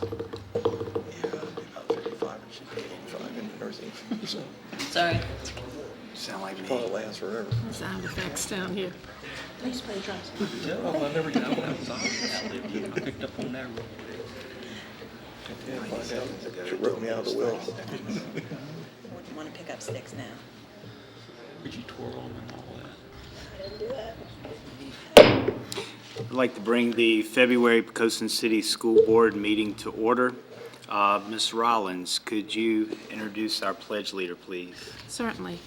Yeah, about 55, it should be 85 in nursing. So Sorry. Sound like me. probably lasts forever. Sound effects down here. Please play drums. Oh, I never get out I picked up on that. Yeah, find out. She wrote me out of the will. You want to pick up sticks now? Would you twirl them and all that? I didn't do that. I'd like to bring the February Poquoson City School Board meeting to order. Ms. Rollins, could you introduce our pledge leader, please? Certainly.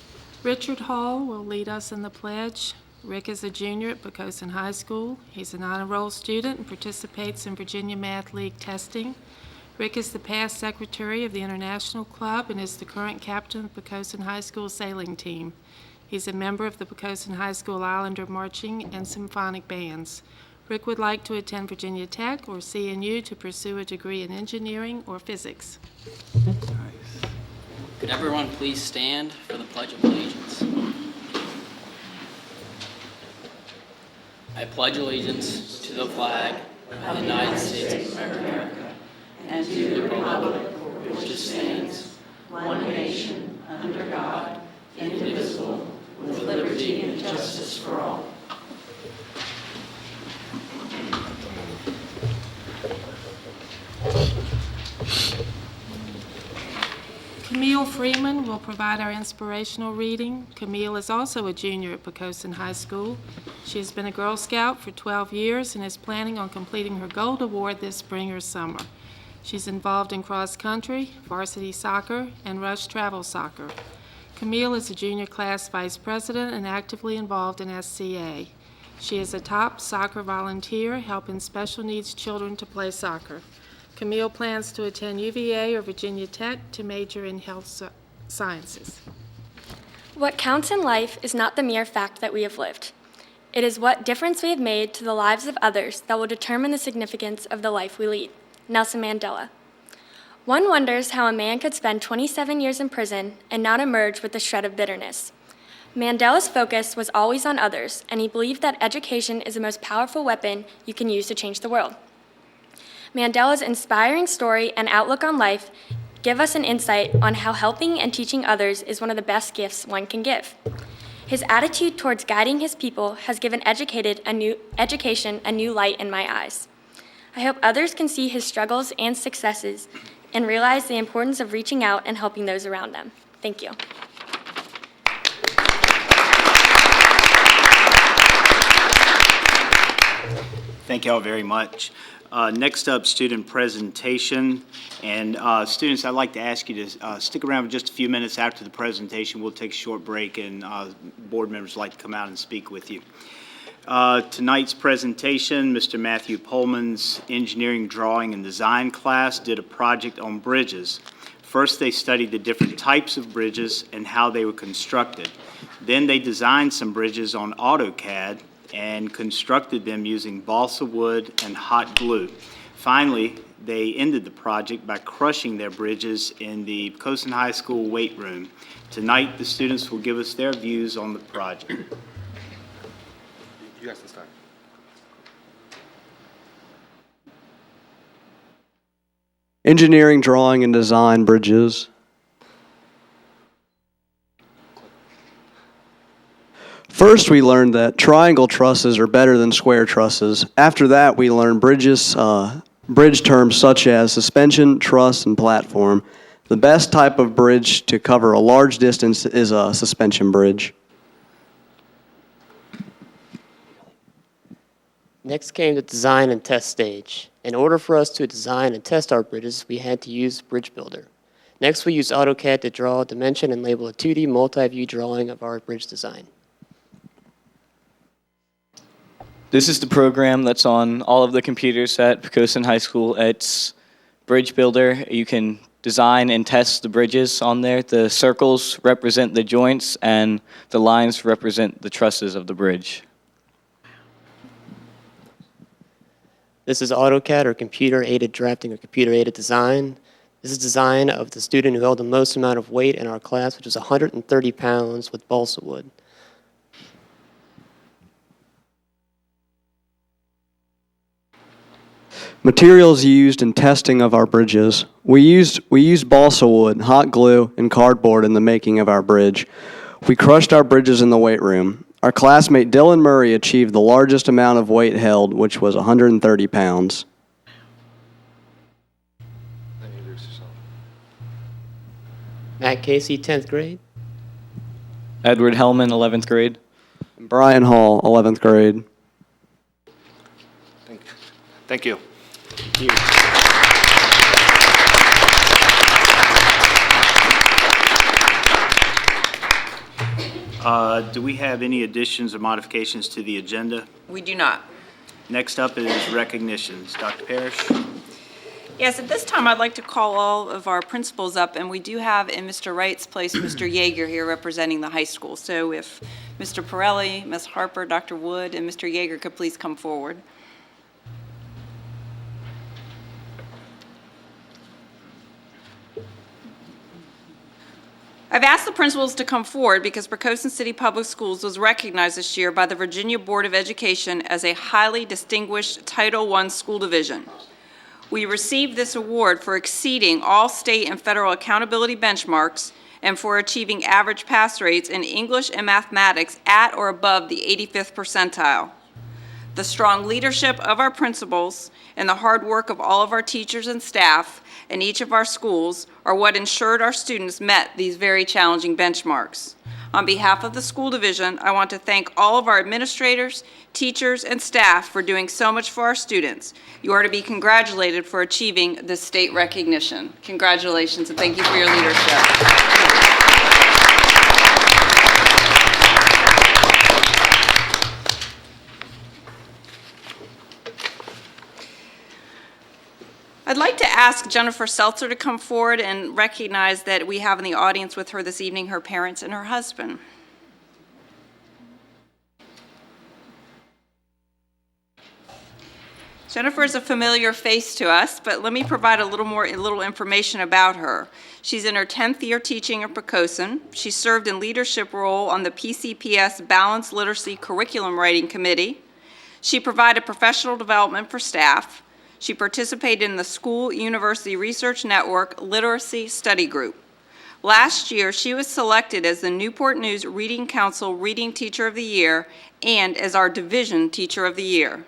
Richard Hall will lead us in the pledge. Rick is a junior at Poquoson High School. He's an honor roll student and participates in Virginia Math League testing. Rick is the past secretary of the International Club and is the current captain of the Poquoson High School sailing team. He's a member of the Poquoson High School Islander Marching and Symphonic Bands. Rick would like to attend Virginia Tech or CNU to pursue a degree in engineering or physics. Could everyone please stand for the Pledge of Allegiance? I pledge allegiance to the flag of the United States of America and to the republic for which it stands, one nation, under God, indivisible, with liberty and justice for all. Camille Freeman will provide our inspirational reading. Camille is also a junior at Poquoson High School. She has been a Girl Scout for 12 years and is planning on completing her Gold Award this spring or summer. She's involved in cross country, varsity soccer, and rush travel soccer. Camille is a junior class vice president and actively involved in SCA. She is a top soccer volunteer helping special needs children to play soccer. Camille plans to attend UVA or Virginia Tech to major in health sciences. What counts in life is not the mere fact that we have lived. It is what difference we have made to the lives of others that will determine the significance of the life we lead. Nelson Mandela. One wonders how a man could spend 27 years in prison and not emerge with a shred of bitterness. Mandela's focus was always on others, and he believed that education is the most powerful weapon you can use to change the world. Mandela's inspiring story and outlook on life give us an insight on how helping and teaching others is one of the best gifts one can give. His attitude towards guiding his people has given education a new light in my eyes. I hope others can see his struggles and successes and realize the importance of reaching out and helping those around them. Thank you. Thank you all very much. Next up, student presentation. And students, I'd like to ask you to stick around for just a few minutes after the presentation. We'll take a short break, and board members would like to come out and speak with you. Tonight's presentation, Mr. Matthew Pullman's engineering drawing and design class did a project on bridges. First, they studied the different types of bridges and how they were constructed. Then they designed some bridges on AutoCAD and constructed them using balsa wood and hot glue. Finally, they ended the project by crushing their bridges in the Poquoson High School weight room. Tonight, the students will give us their views on the project. You guys can start. Engineering, drawing, and design bridges. First, we learned that triangle trusses are better than square trusses. After that, we learned bridge terms such as suspension, truss, and platform. The best type of bridge to cover a large distance is a suspension bridge. Next came the design and test stage. In order for us to design and test our bridges, we had to use Bridge Builder. Next, we used AutoCAD to draw, dimension, and label a 2D multi-view drawing of our bridge design. This is the program that's on all of the computers at Poquoson High School. It's Bridge Builder. You can design and test the bridges on there. The circles represent the joints, and the lines represent the trusses of the bridge. This is AutoCAD, or computer-aided drafting, or computer-aided design. This is design of the student who held the most amount of weight in our class, which was 130 pounds with balsa wood. Materials used in testing of our bridges. We used balsa wood, hot glue, and cardboard in the making of our bridge. We crushed our bridges in the weight room. Our classmate Dylan Murray achieved the largest amount of weight held, which was 130 pounds. Matt Casey, 10th grade. Edward Hellman, 11th grade. And Brian Hall, 11th grade. Thank you. Do we have any additions or modifications to the agenda? We do not. Next up is recognitions. Dr. Parrish? Yes, at this time, I'd like to call all of our principals up, and we do have in Mr. Wright's place, Mr. Yeager here representing the high school. So if Mr. Pirelli, Ms. Harper, Dr. Wood, and Mr. Yeager could please come forward. I've asked the principals to come forward because Poquoson City Public Schools was recognized this year by the Virginia Board of Education as a highly distinguished Title I school division. We received this award for exceeding all state and federal accountability benchmarks and for achieving average pass rates in English and mathematics at or above the 85th percentile. The strong leadership of our principals and the hard work of all of our teachers and staff in each of our schools are what ensured our students met these very challenging benchmarks. On behalf of the school division, I want to thank all of our administrators, teachers, and staff for doing so much for our students. You are to be congratulated for achieving this state recognition. Congratulations, and thank you for your leadership. I'd like to ask Jennifer Seltzer to come forward and recognize that we have in the audience with her this evening her parents and her husband. Jennifer is a familiar face to us, but let me provide a little information about her. She's in her 10th year teaching at Poquoson. She served in leadership role on the PCPS Balanced Literacy Curriculum Writing Committee. She provided professional development for staff. She participated in the School University Research Network Literacy Study Group. Last year, she was selected as the Newport News Reading Council Reading Teacher of the Year and as our Division Teacher of the Year.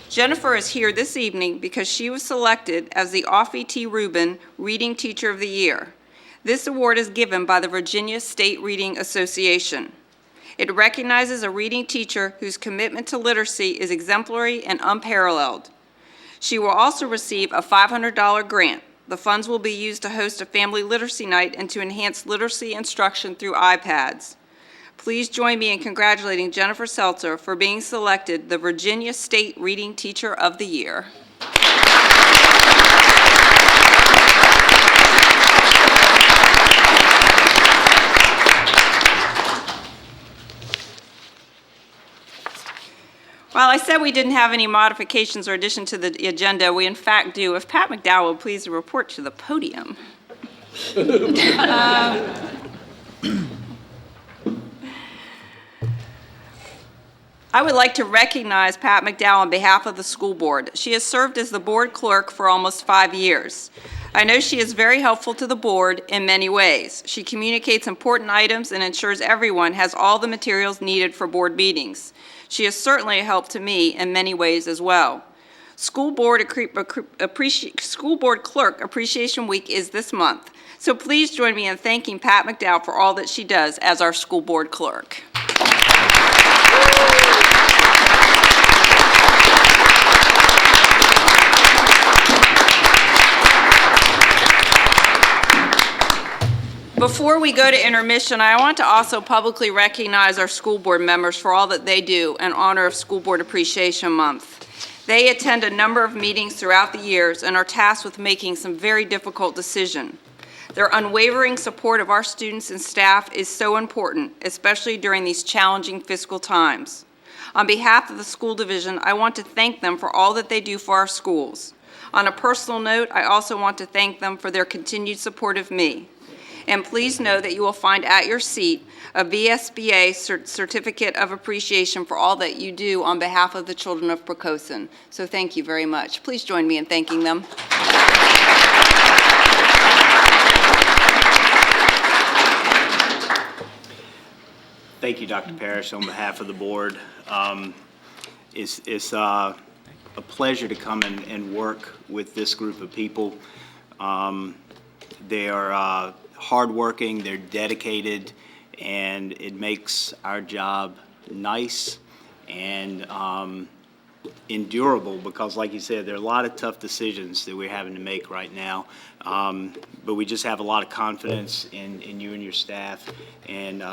Jennifer is here this evening because she was selected as the Offie T. Rubin Reading Teacher of the Year. This award is given by the Virginia State Reading Association. It recognizes a reading teacher whose commitment to literacy is exemplary and unparalleled. She will also receive a $500 grant. The funds will be used to host a family literacy night and to enhance literacy instruction through iPads. Please join me in congratulating Jennifer Seltzer for being selected the Virginia State Reading Teacher of the Year. While I said we didn't have any modifications or addition to the agenda, we in fact do. If Pat McDowell would please report to the podium. I would like to recognize Pat McDowell on behalf of the school board. She has served as the board clerk for almost 5 years. I know she is very helpful to the board in many ways. She communicates important items and ensures everyone has all the materials needed for board meetings. She is certainly a help to me in many ways as well. School Board Clerk Appreciation Week is this month, so please join me in thanking Pat McDowell for all that she does as our school board clerk. Before we go to intermission, I want to also publicly recognize our school board members for all that they do in honor of School Board Appreciation Month. They attend a number of meetings throughout the years and are tasked with making some very difficult decisions. Their unwavering support of our students and staff is so important, especially during these challenging fiscal times. On behalf of the school division, I want to thank them for all that they do for our schools. On a personal note, I also want to thank them for their continued support of me. And please know that you will find at your seat a VSBA Certificate of Appreciation for all that you do on behalf of the children of Poquoson. So thank you very much. Please join me in thanking them. Thank you, Dr. Parrish, on behalf of the board. It's a pleasure to come and work with this group of people. They are hardworking, they're dedicated, and it makes our job nice and endurable because, like you said, there are a lot of tough decisions that we're having to make right now. But we just have a lot of confidence in you and your staff, and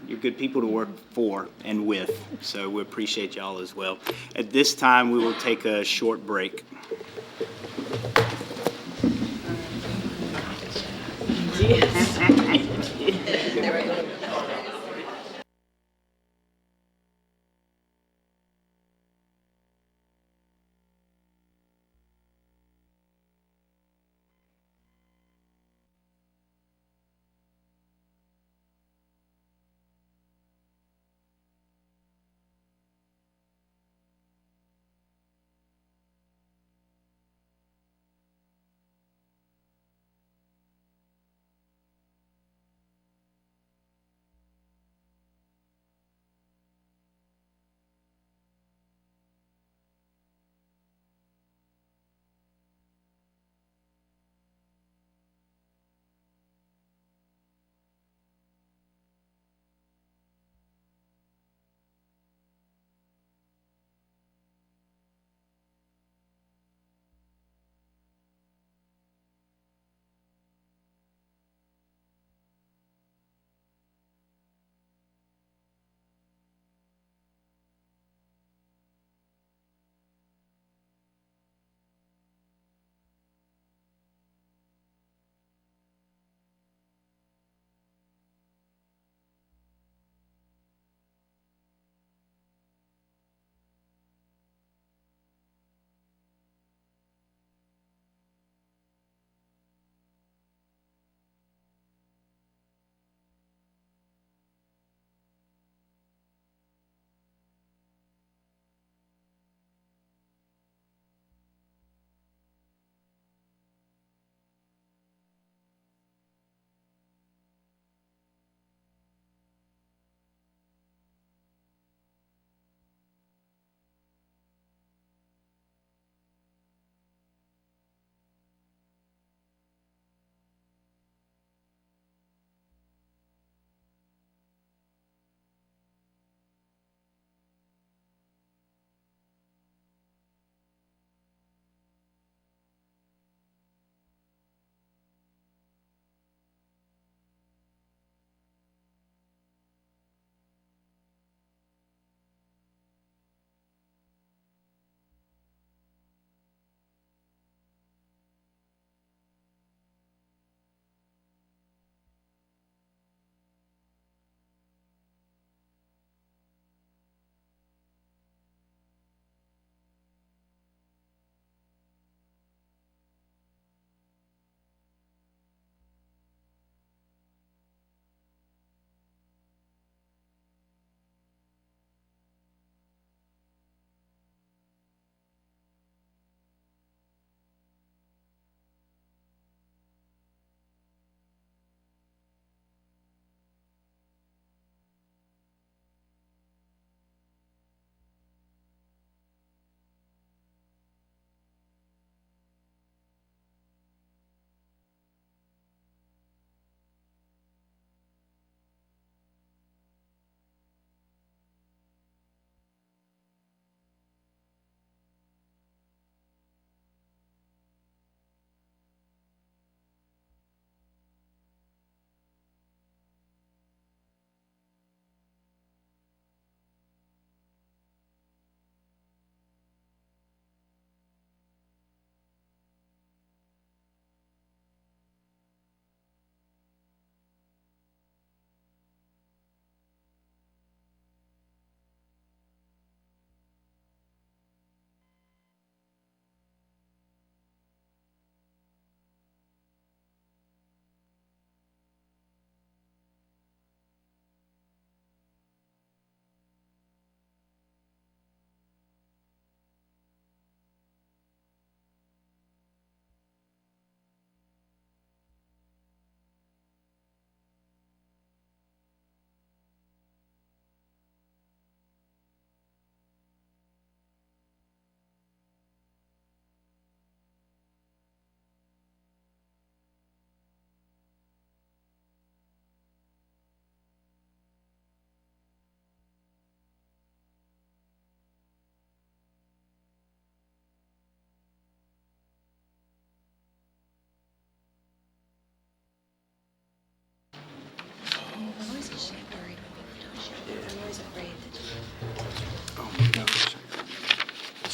you're good people to work for and with, so we appreciate y'all as well. At this time, we will take a short break.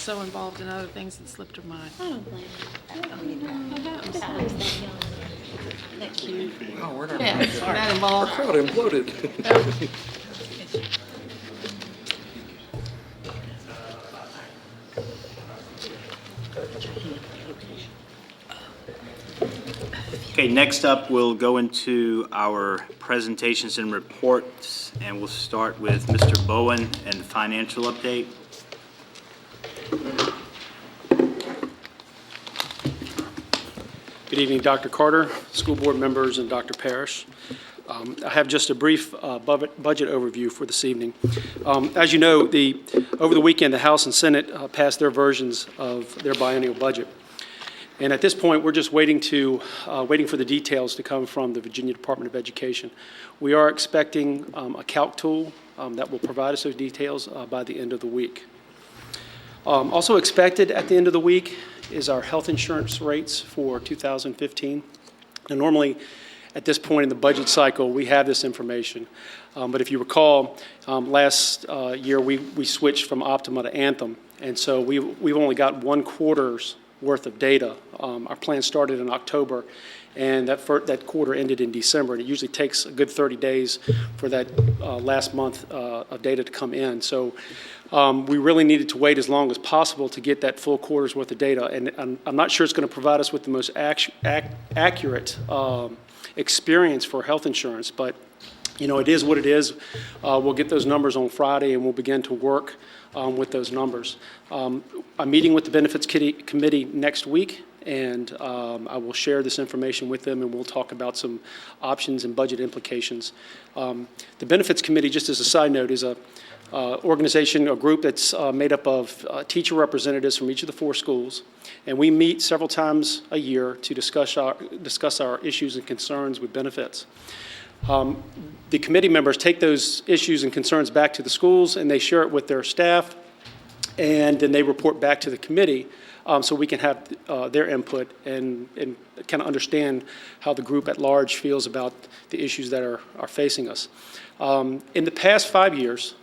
so involved in other things it slipped her mind. I don't blame you. Oh, we're not. Yeah, that involved. Crowd imploded. Okay, next up, we'll go into our presentations and reports, and we'll start with Mr. Bowen and the financial update. Good evening, Dr. Carter, school board members, and Dr. Parrish. I have just a brief budget overview for this evening. As you know, over the weekend, the House and Senate passed their versions of their biennial budget. And at this point, we're just waiting for the details to come from the Virginia Department of Education. We are expecting a calc tool that will provide us those details by the end of the week. Also expected at the end of the week is our health insurance rates for 2015. And normally, at this point in the budget cycle, we have this information. But if you recall, last year we switched from Optima to Anthem, and so we've only got 1 quarter's worth of data. Our plan started in October, and that quarter ended in December, and it usually takes a good 30 days for that last month of data to come in. So we really needed to wait as long as possible to get that full quarter's worth of data, and I'm not sure it's going to provide us with the most accurate experience for health insurance, but you know, it is what it is. We'll get those numbers on Friday, and we'll begin to work with those numbers. I'm meeting with the Benefits Committee next week, and I will share this information with them, and we'll talk about some options and budget implications. The Benefits Committee, just as a side note, is a organization, a group that's made up of teacher representatives from each of the 4 schools, and we meet several times a year to discuss our issues and concerns with benefits. The committee members take those issues and concerns back to the schools, and they share it with their staff, and then they report back to the committee so we can have their input and kind of understand how the group at large feels about the issues that are facing us. In the past 5 years,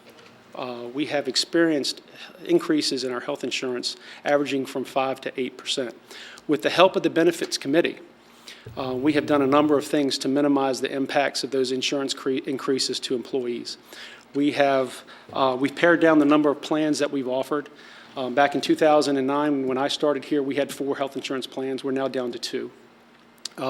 we have experienced increases in our health insurance averaging from 5 to 8%. With the help of the Benefits Committee, we have done a number of things to minimize the impacts of those insurance increases to employees. We've pared down the number of plans that we've offered. Back in 2009, when I started here, we had 4 health insurance plans. We're now down to 2.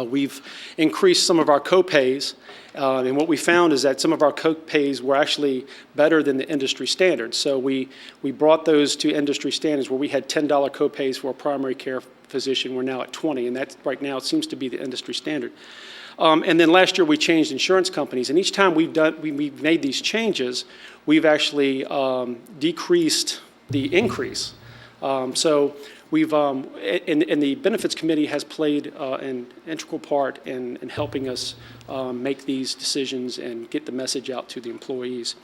We've increased some of our co-pays, and what we found is that some of our co-pays were actually better than the industry standards. So we brought those to industry standards where we had $10 co-pays for a primary care physician. We're now at 20, and that right now seems to be the industry standard. And then last year we changed insurance companies, and each time we've made these changes, we've actually decreased the increase. So we've, and the Benefits Committee has played an integral part in helping us make these decisions and get the message out to the employees.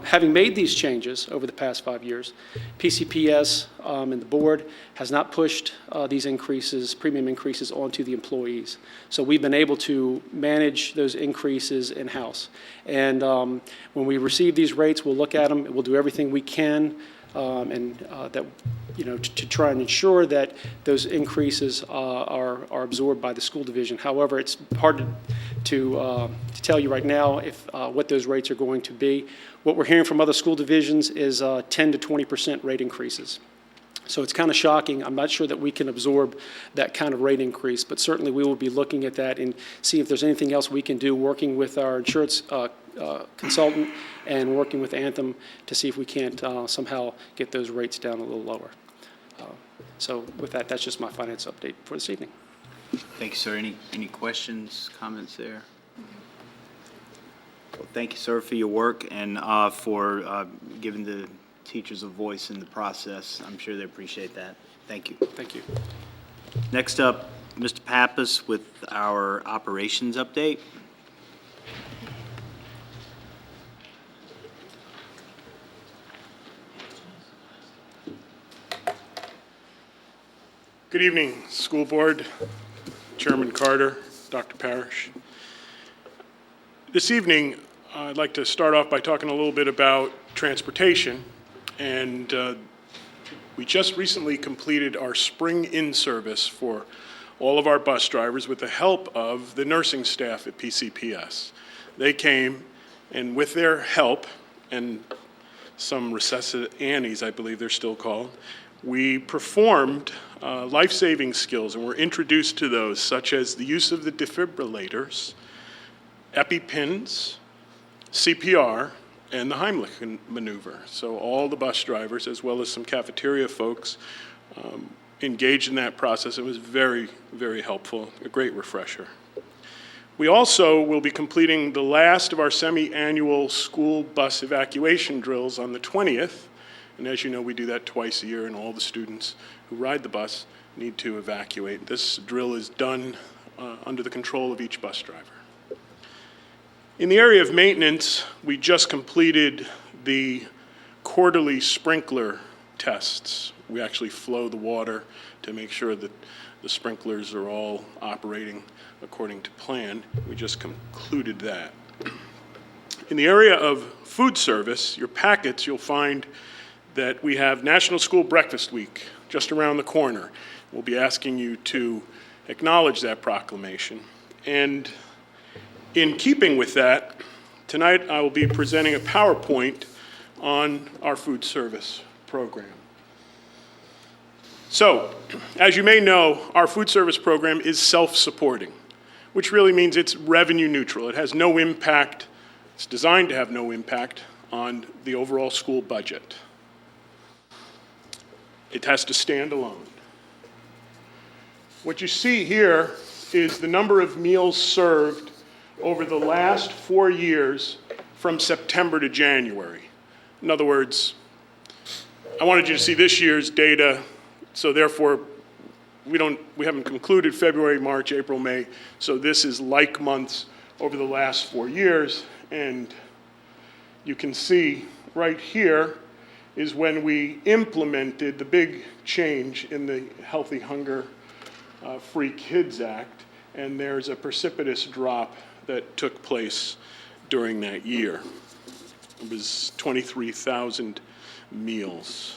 Having made these changes over the past 5 years, PCPS and the board has not pushed these increases, premium increases, onto the employees. So we've been able to manage those increases in-house. And when we receive these rates, we'll look at them, and we'll do everything we can that, you know, to try and ensure that those increases are absorbed by the school division. However, it's hard to tell you right now if what those rates are going to be. What we're hearing from other school divisions is 10 to 20% rate increases. So it's kind of shocking. I'm not sure that we can absorb that kind of rate increase, but certainly we will be looking at that and see if there's anything else we can do, working with our insurance consultant and working with Anthem to see if we can't somehow get those rates down a little lower. So with that, that's just my finance update for this evening. Thank you, sir. Any questions, comments there? Well, thank you, sir, for your work and for giving the teachers a voice in the process. I'm sure they appreciate that. Thank you. Thank you. Next up, Mr. Pappas with our operations update. Good evening, School Board, Chairman Carter, Dr. Parrish. This evening, I'd like to start off by talking a little bit about transportation and We just recently completed our spring in-service for all of our bus drivers with the help of the nursing staff at PCPS. They came, and with their help, and some resuscitate Annies, I believe they're still called, we performed life-saving skills and were introduced to those, such as the use of the defibrillators, EpiPens, CPR, and the Heimlich maneuver. So all the bus drivers, as well as some cafeteria folks, engaged in that process. It was very, very helpful, a great refresher. We also will be completing the last of our semi-annual school bus evacuation drills on the 20th. And as you know, we do that twice a year, and all the students who ride the bus need to evacuate. This drill is done under the control of each bus driver. In the area of maintenance, we just completed the quarterly sprinkler tests. We actually flow the water to make sure that the sprinklers are all operating according to plan. We just concluded that. In the area of food service, your packets, you'll find that we have National School Breakfast Week just around the corner. We'll be asking you to acknowledge that proclamation. And in keeping with that, tonight I will be presenting a PowerPoint on our food service program. So, as you may know, our food service program is self-supporting, which really means it's revenue neutral. It has no impact, it's designed to have no impact on the overall school budget. It has to stand alone. What you see here is the number of meals served over the last 4 years from September to January. In other words, I wanted you to see this year's data, so therefore we haven't concluded February, March, April, May, so this is like months over the last 4 years, and you can see right here is when we implemented the big change in the Healthy Hunger Free Kids Act, and there's a precipitous drop that took place during that year. It was 23,000 meals.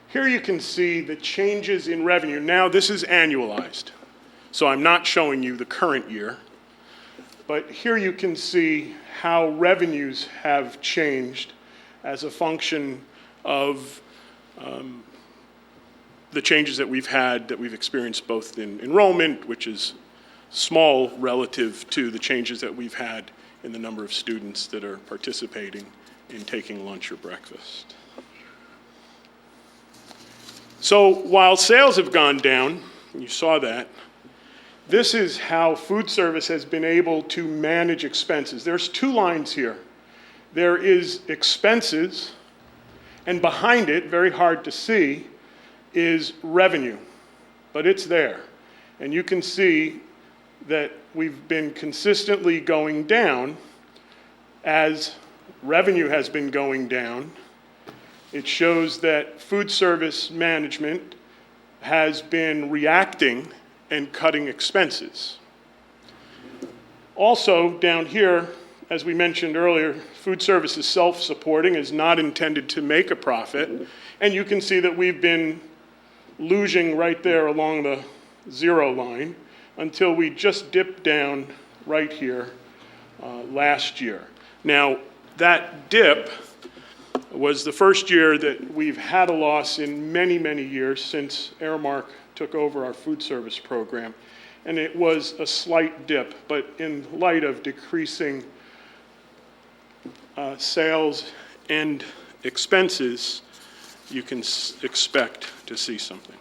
Here you can see the changes in revenue. Now this is annualized, so I'm not showing you the current year, but here you can see how revenues have changed as a function of the changes that we've had, that we've experienced both in enrollment, which is small relative to the changes that we've had in the number of students that are participating in taking lunch or breakfast. So while sales have gone down, and you saw that, this is how food service has been able to manage expenses. There's two lines here. There is expenses, and behind it, very hard to see, is revenue, but it's there. And you can see that we've been consistently going down as revenue has been going down. It shows that food service management has been reacting and cutting expenses. Also, down here, as we mentioned earlier, food service is self-supporting, is not intended to make a profit, and you can see that we've been losing right there along the zero line until we just dipped down right here last year. Now, that dip was the first year that we've had a loss in many, many years since Aramark took over our food service program. And it was a slight dip, but in light of decreasing sales and expenses, you can expect to see something.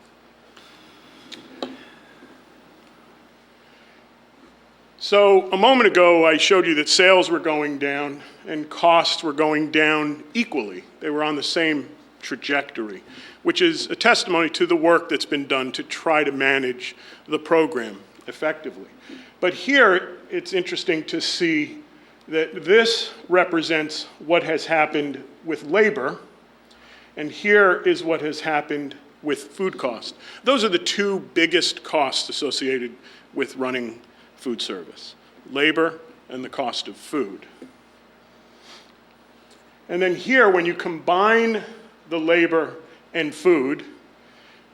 So a moment ago, I showed you that sales were going down and costs were going down equally. They were on the same trajectory, which is a testimony to the work that's been done to try to manage the program effectively. But here, it's interesting to see that this represents what has happened with labor, and here is what has happened with food costs. Those are the two biggest costs associated with running food service: labor and the cost of food. And then here, when you combine the labor and food,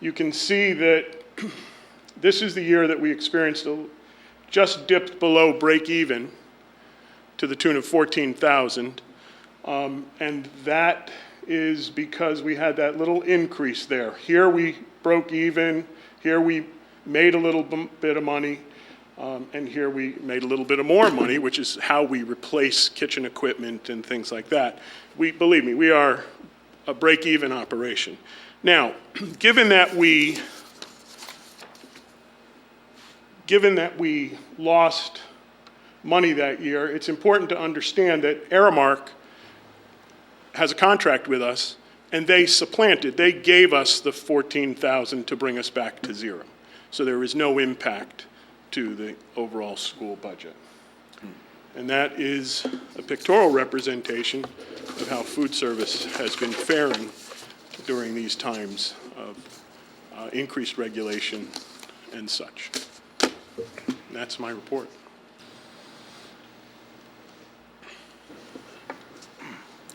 you can see that this is the year that we experienced just dipped below break even to the tune of 14,000. And that is because we had that little increase there. Here we broke even, here we made a little bit of money, and here we made a little bit of more money, which is how we replace kitchen equipment and things like that. Believe me, we are a break-even operation. Now, given that we lost money that year, it's important to understand that Aramark has a contract with us, and they gave us the 14,000 to bring us back to zero. So there is no impact to the overall school budget. And that is a pictorial representation of how food service has been faring during these times of increased regulation and such. And that's my report.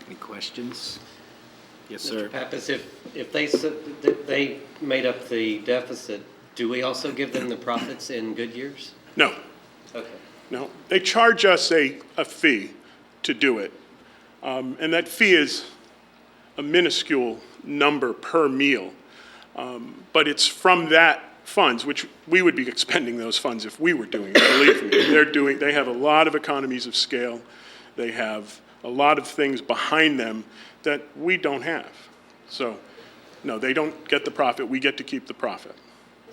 Any questions? Yes, sir. Mr. Pappas, if they said that they made up the deficit, do we also give them the profits in good years? No. Okay. No, they charge us a fee to do it. And that fee is a minuscule number per meal. But it's from that funds, which we would be expending those funds if we were doing it, believe me. They have a lot of economies of scale. They have a lot of things behind them that we don't have. So, no, they don't get the profit. We get to keep the profit.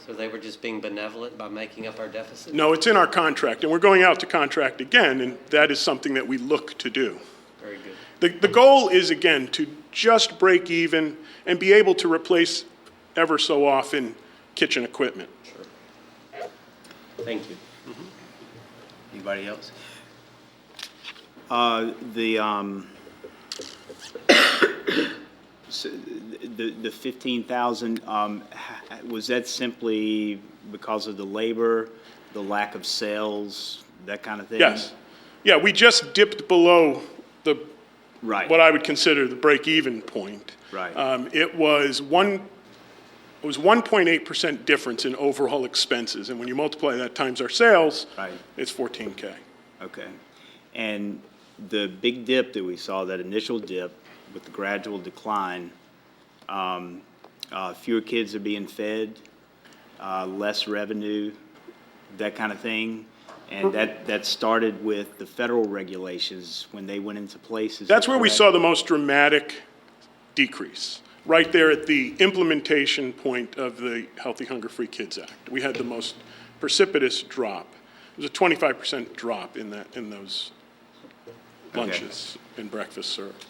So they were just being benevolent by making up our deficit? No, it's in our contract, and we're going out to contract again, and that is something that we look to do. Very good. The goal is, again, to just break even and be able to replace ever so often kitchen equipment. Sure. Thank you. Anybody else? The 15,000, was that simply because of the labor, the lack of sales, that kind of thing? Yes. Yeah, we just dipped below the Right. what I would consider the break-even point. Right. It was 1.8% difference in overall expenses, and when you multiply that times our sales, Right. it's 14K. Okay. And the big dip that we saw, that initial dip with the gradual decline, fewer kids are being fed, less revenue, that kind of thing. And that started with the federal regulations when they went into place. That's where we saw the most dramatic decrease, right there at the implementation point of the Healthy Hunger Free Kids Act. We had the most precipitous drop. It was a 25% drop in those lunches and breakfast served.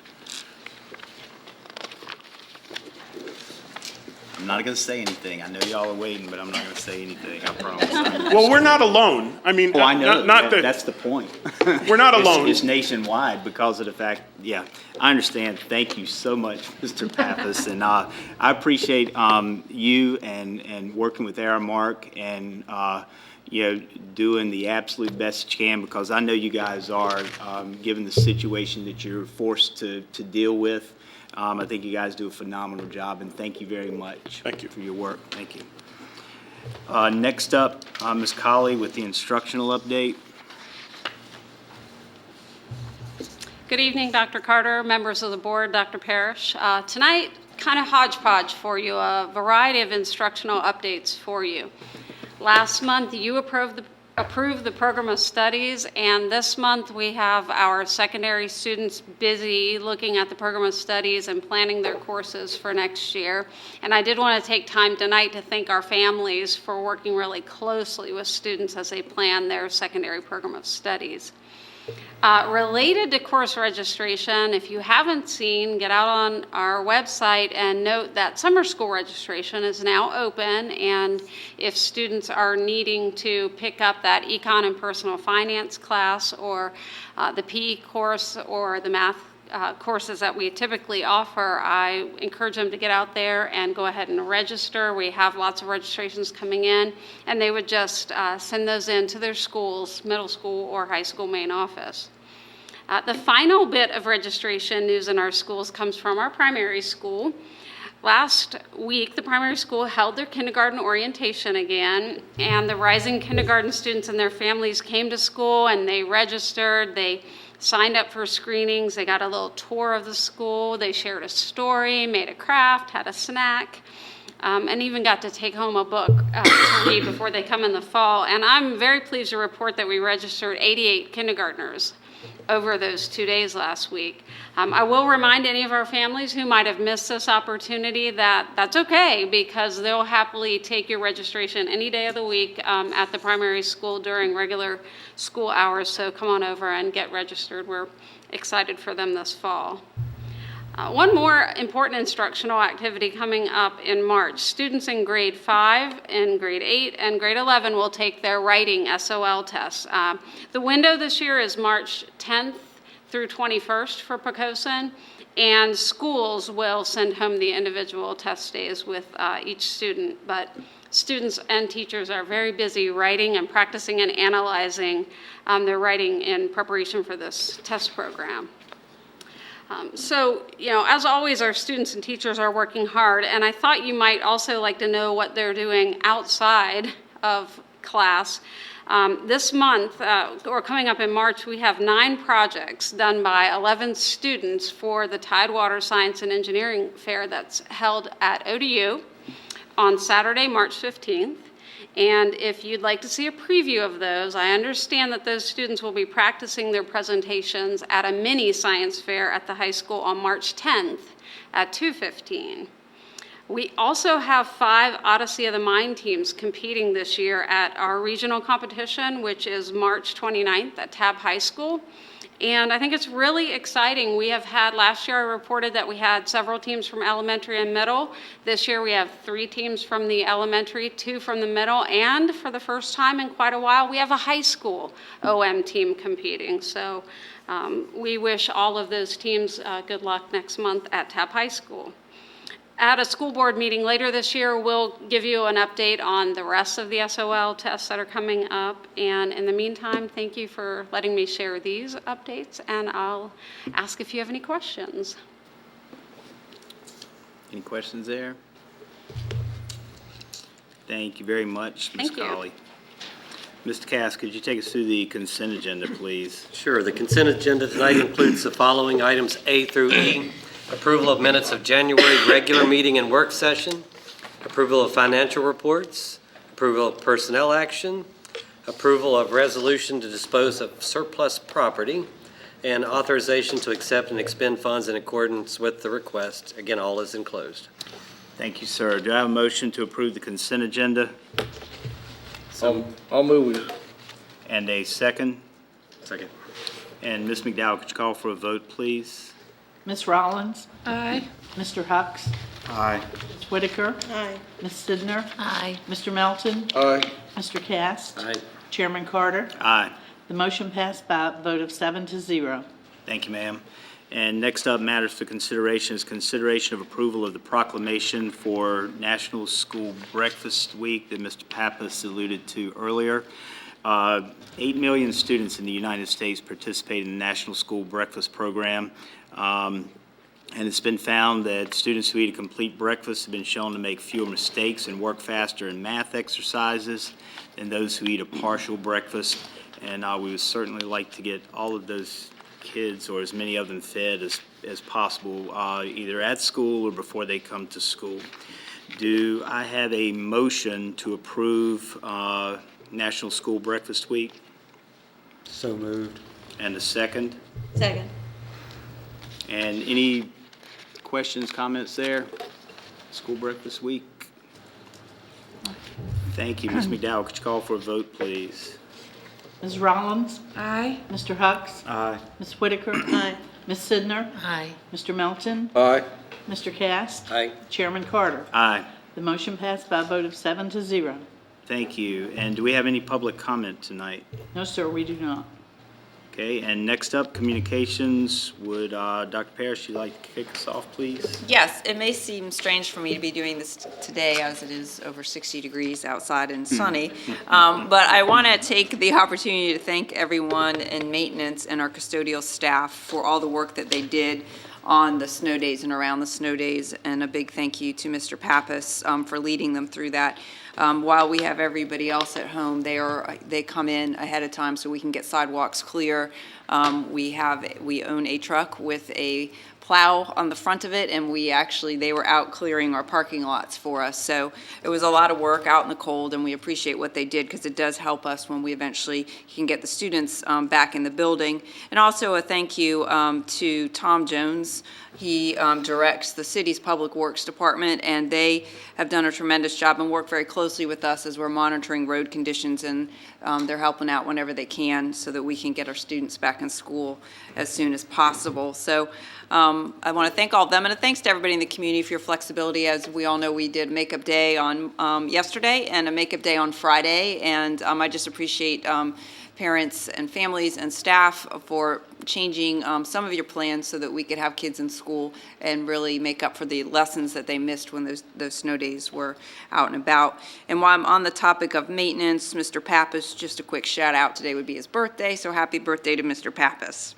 I'm not going to say anything. I know y'all are waiting, but I'm not going to say anything, I promise. Well, we're not alone. I mean, I know. that's the point. We're not alone. It's nationwide because of the fact, yeah, I understand. Thank you so much, Mr. Pappas. And I appreciate you and working with Aramark and, doing the absolute best you can, because I know you guys are, given the situation that you're forced to deal with. I think you guys do a phenomenal job, and thank you very much. Thank you for your work. Thank you. Next up, Ms. Colley with the instructional update. Good evening, Dr. Carter, members of the board, Dr. Parrish. Tonight, kind of hodgepodge for you, a variety of instructional updates for you. Last month, you approved the program of studies, and this month we have our secondary students busy looking at the program of studies and planning their courses for next year. And I did want to take time tonight to thank our families for working really closely with students as they plan their secondary program of studies. Related to course registration, if you haven't seen, get out on our website and note that summer school registration is now open, and if students are needing to pick up that econ and personal finance class or the PE course or the math courses that we typically offer, I encourage them to get out there and go ahead and register. We have lots of registrations coming in, and they would just send those in to their schools, middle school or high school main office. The final bit of registration news in our schools comes from our primary school. Last week, the primary school held their kindergarten orientation again, and the rising kindergarten students and their families came to school and they registered. They signed up for screenings. They got a little tour of the school. They shared a story, made a craft, had a snack, and even got to take home a book to read before they come in the fall. And I'm very pleased to report that we registered 88 kindergartners over those 2 days last week. I will remind any of our families who might have missed this opportunity that that's okay, because they'll happily take your registration any day of the week at the primary school during regular school hours. So come on over and get registered. We're excited for them this fall. One more important instructional activity coming up in March. Students in grade 5, and grade 8, and grade 11 will take their writing SOL tests. The window this year is March 10th through 21st for Poquoson, and schools will send home the individual test days with each student. But students and teachers are very busy writing and practicing and analyzing their writing in preparation for this test program. So, as always, our students and teachers are working hard, and I thought you might also like to know what they're doing outside of class. This month, or coming up in March, we have 9 projects done by 11 students for the Tidewater Science and Engineering Fair that's held at ODU on Saturday, March 15th. And if you'd like to see a preview of those, I understand that those students will be practicing their presentations at a mini science fair at the high school on March 10th at 2:15. We also have 5 Odyssey of the Mind teams competing this year at our regional competition, which is March 29th at Tab High School. And I think it's really exciting. We have had, last year I reported that we had several teams from elementary and middle. This year we have 3 teams from the elementary, 2 from the middle, and for the first time in quite a while, we have a high school OM team competing. So we wish all of those teams good luck next month at Tab High School. At a school board meeting later this year, we'll give you an update on the rest of the SOL tests that are coming up. And in the meantime, thank you for letting me share these updates, and I'll ask if you have any questions. Any questions there? Thank you very much, Ms. Thank you. Colley. Mr. Cass, could you take us through the consent agenda, please? Sure. The consent agenda tonight includes the following items A through E. Approval of minutes of January regular meeting and work session, approval of financial reports, approval of personnel action, approval of resolution to dispose of surplus property, and authorization to accept and expend funds in accordance with the request. Again, all is enclosed. Thank you, sir. Do I have a motion to approve the consent agenda? I'll move it. And a second? Second. And Ms. McDowell, could you call for a vote, please? Ms. Rollins? Aye. Mr. Hux? Aye. Ms. Whitaker? Aye. Ms. Sidner? Aye. Mr. Melton? Aye. Mr. Cast? Aye. Chairman Carter? Aye. The motion passed by a vote of 7-0. Thank you, ma'am. And next up, matters for consideration is consideration of approval of the proclamation for National School Breakfast Week that Mr. Pappas alluded to earlier. 8 million students in the United States participate in the National School Breakfast Program. And it's been found that students who eat a complete breakfast have been shown to make fewer mistakes and work faster in math exercises than those who eat a partial breakfast. And we would certainly like to get all of those kids, or as many of them, fed as possible, either at school or before they come to school. Do I have a motion to approve National School Breakfast Week? So moved. And a second? Second. And any questions, comments there? School Breakfast Week? Thank you. Ms. McDowell, could you call for a vote, please? Ms. Rollins? Aye. Mr. Hux? Aye. Ms. Whitaker? Aye. Ms. Sidner? Aye. Mr. Melton? Aye. Mr. Cast? Aye. Chairman Carter? Aye. The motion passed by a vote of 7-0. Thank you. And do we have any public comment tonight? No, sir, we do not. Okay, and next up, communications. Would Dr. Parrish, you'd like to kick us off, please? Yes, it may seem strange for me to be doing this today as it is over 60 degrees outside and sunny, but I want to take the opportunity to thank everyone in maintenance and our custodial staff for all the work that they did on the snow days and around the snow days, and a big thank you to Mr. Pappas for leading them through that. While we have everybody else at home, they come in ahead of time so we can get sidewalks clear. We own a truck with a plow on the front of it, and they were out clearing our parking lots for us. So it was a lot of work out in the cold, and we appreciate what they did because it does help us when we eventually can get the students back in the building. And also a thank you to Tom Jones. He directs the city's Public Works Department, and they have done a tremendous job and work very closely with us as we're monitoring road conditions, and they're helping out whenever they can so that we can get our students back in school as soon as possible. So I want to thank all of them, and a thanks to everybody in the community for your flexibility. As we all know, we did Makeup Day on yesterday and a Makeup Day on Friday, and I just appreciate parents and families and staff for changing some of your plans so that we could have kids in school and really make up for the lessons that they missed when those snow days were out and about. And while I'm on the topic of maintenance, Mr. Pappas, just a quick shout out. Today would be his birthday, so happy birthday to Mr. Pappas.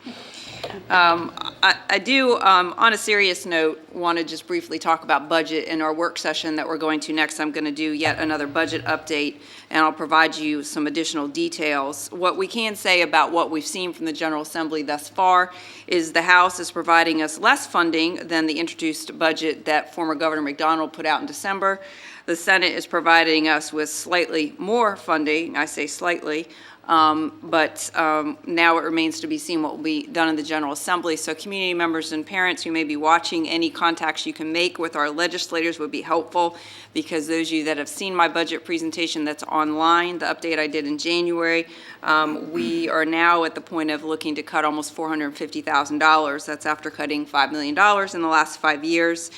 I do, on a serious note, want to just briefly talk about budget. In our work session that we're going to next, I'm going to do yet another budget update, and I'll provide you some additional details. What we can say about what we've seen from the General Assembly thus far is the House is providing us less funding than the introduced budget that former Governor McDonald put out in December. The Senate is providing us with slightly more funding. I say slightly. But now it remains to be seen what will be done in the General Assembly. So community members and parents who may be watching, any contacts you can make with our legislators would be helpful, because those of you that have seen my budget presentation that's online, the update I did in January, we are now at the point of looking to cut almost $450,000. That's after cutting $5 million in the last 5 years.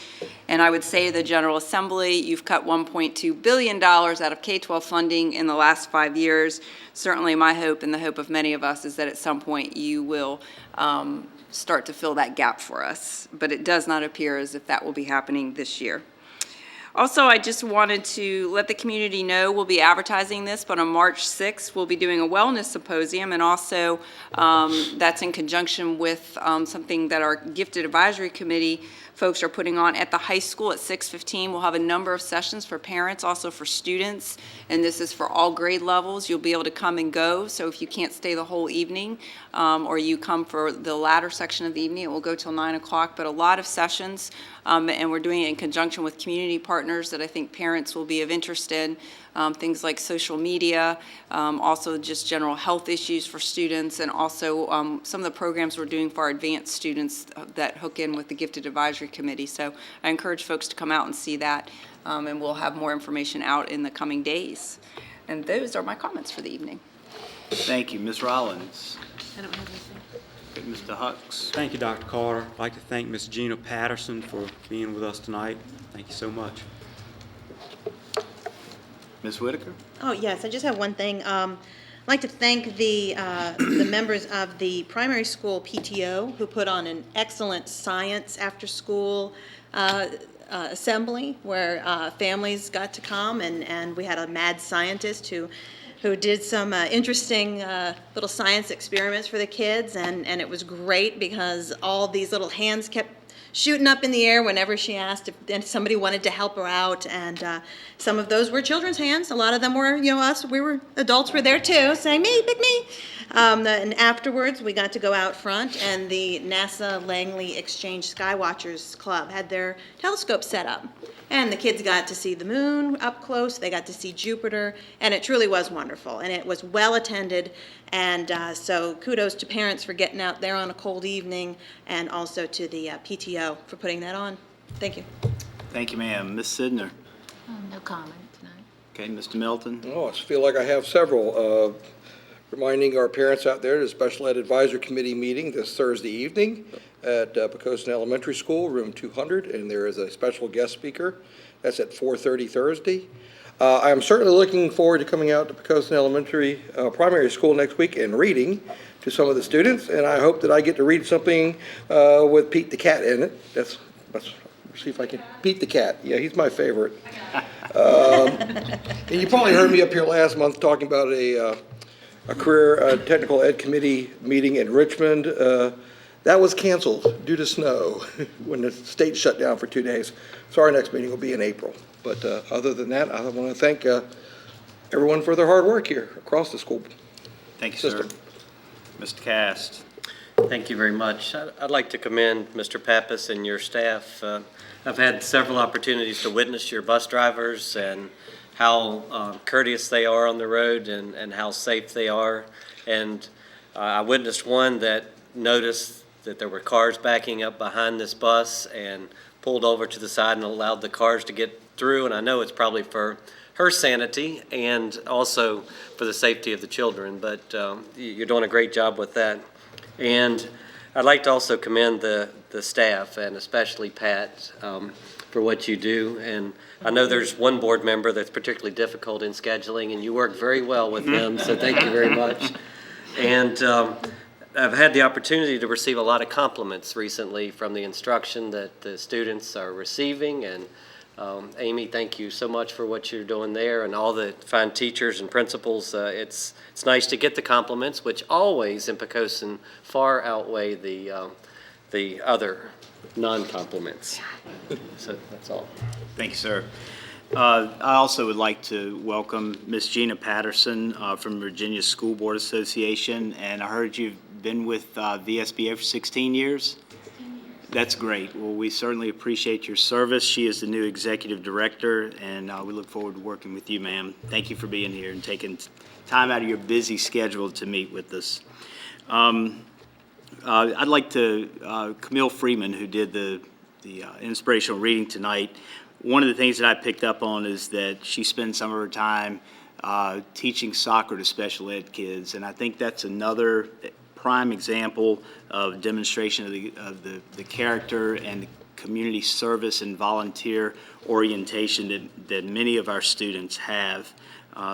And I would say to the General Assembly, you've cut $1.2 billion out of K-12 funding in the last 5 years. Certainly my hope and the hope of many of us is that at some point you will start to fill that gap for us. But it does not appear as if that will be happening this year. Also, I just wanted to let the community know we'll be advertising this, but on March 6th, we'll be doing a wellness symposium, and also that's in conjunction with something that our Gifted Advisory Committee folks are putting on at the high school at 6:15. We'll have a number of sessions for parents, also for students, and this is for all grade levels. You'll be able to come and go, so if you can't stay the whole evening, or you come for the latter section of the evening, it will go till 9 o'clock, but a lot of sessions, and we're doing it in conjunction with community partners that I think parents will be of interest in, things like social media, also just general health issues for students, and also some of the programs we're doing for our advanced students that hook in with the Gifted Advisory Committee. So I encourage folks to come out and see that, and we'll have more information out in the coming days. And those are my comments for the evening. Thank you. Ms. Rollins. I don't have anything. Okay, Mr. Hucks. Thank you, Dr. Carter. I'd like to thank Ms. Gina Patterson for being with us tonight. Thank you so much. Ms. Whitaker. Oh, yes, I just have one thing. I'd like to thank the members of the primary school PTO who put on an excellent science after-school assembly where families got to come, and we had a mad scientist who did some interesting little science experiments for the kids, and it was great because all these little hands kept shooting up in the air whenever she asked if somebody wanted to help her out, and some of those were children's hands. A lot of them were, us. Adults were there too, saying, me, pick me. And afterwards, we got to go out front, and the NASA Langley Exchange Skywatchers Club had their telescope set up. And the kids got to see the moon up close, they got to see Jupiter, and it truly was wonderful. And it was well attended, and so kudos to parents for getting out there on a cold evening, and also to the PTO for putting that on. Thank you. Thank you, ma'am. Ms. Sidner. No comment tonight. Okay, Mr. Melton. Oh, I feel like I have several. Reminding our parents out there, the Special Ed Advisory Committee meeting this Thursday evening at Poquoson Elementary School, room 200, and there is a special guest speaker. That's at 4:30 Thursday. I am certainly looking forward to coming out to Poquoson Elementary Primary School next week and reading to some of the students, and I hope that I get to read something with Pete the Cat in it. Let's see if I can. Pete the Cat. Yeah, he's my favorite. And you probably heard me up here last month talking about a career technical ed committee meeting in Richmond. That was canceled due to snow when the state shut down for 2 days. So our next meeting will be in April. But other than that, I want to thank everyone for their hard work here across the school Thank you, system. sir. Mr. Cast. Thank you very much. I'd like to commend Mr. Pappas and your staff. I've had several opportunities to witness your bus drivers and how courteous they are on the road and how safe they are. And I witnessed one that noticed that there were cars backing up behind this bus and pulled over to the side and allowed the cars to get through. And I know it's probably for her sanity and also for the safety of the children, but you're doing a great job with that. And I'd like to also commend the staff and especially Pat for what you do. And I know there's one board member that's particularly difficult in scheduling, and you work very well with them, so thank you very much. And I've had the opportunity to receive a lot of compliments recently from the instruction that the students are receiving. And Amy, thank you so much for what you're doing there, and all the fine teachers and principals. It's nice to get the compliments, which always in Poquoson far outweigh the other non-compliments. So that's all. Thank you, sir. I also would like to welcome Miss Gina Patterson from Virginia School Board Association, and I heard you've been with VSBA for 16 years? That's great. Well, we certainly appreciate your service. She is the new executive director, and we look forward to working with you, ma'am. Thank you for being here and taking time out of your busy schedule to meet with us. I'd like to, Camille Freeman, who did the inspirational reading tonight, one of the things that I picked up on is that she spends some of her time teaching soccer to special ed kids, and I think that's another prime example of demonstration of the character and the community service and volunteer orientation that many of our students have.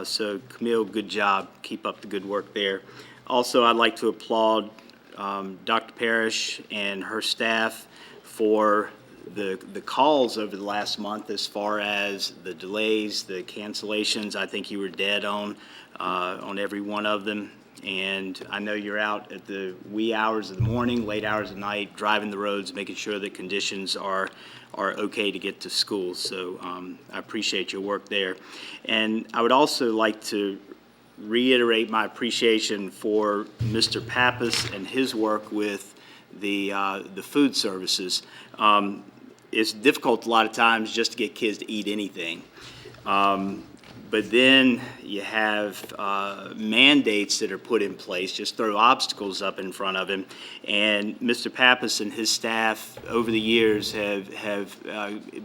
So Camille, good job. Keep up the good work there. Also, I'd like to applaud Dr. Parrish and her staff for the calls over the last month as far as the delays, the cancellations. I think you were dead on every one of them. And I know you're out at the wee hours of the morning, late hours of the night, driving the roads, making sure that conditions are okay to get to school. So I appreciate your work there. And I would also like to reiterate my appreciation for Mr. Pappas and his work with the food services. It's difficult a lot of times just to get kids to eat anything. But then you have mandates that are put in place, just throw obstacles up in front of him. And Mr. Pappas and his staff over the years have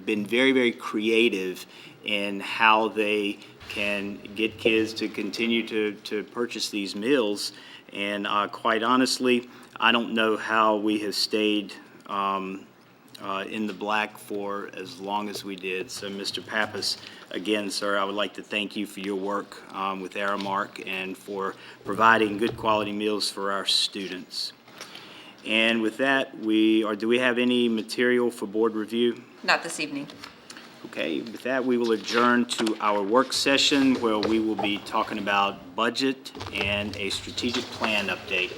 been very, very creative in how they can get kids to continue to purchase these meals. And quite honestly, I don't know how we have stayed in the black for as long as we did. So Mr. Pappas, again, sir, I would like to thank you for your work with Aramark and for providing good quality meals for our students. And with that, do we have any material for board review? Not this evening. Okay, with that, we will adjourn to our work session where we will be talking about budget and a strategic plan update.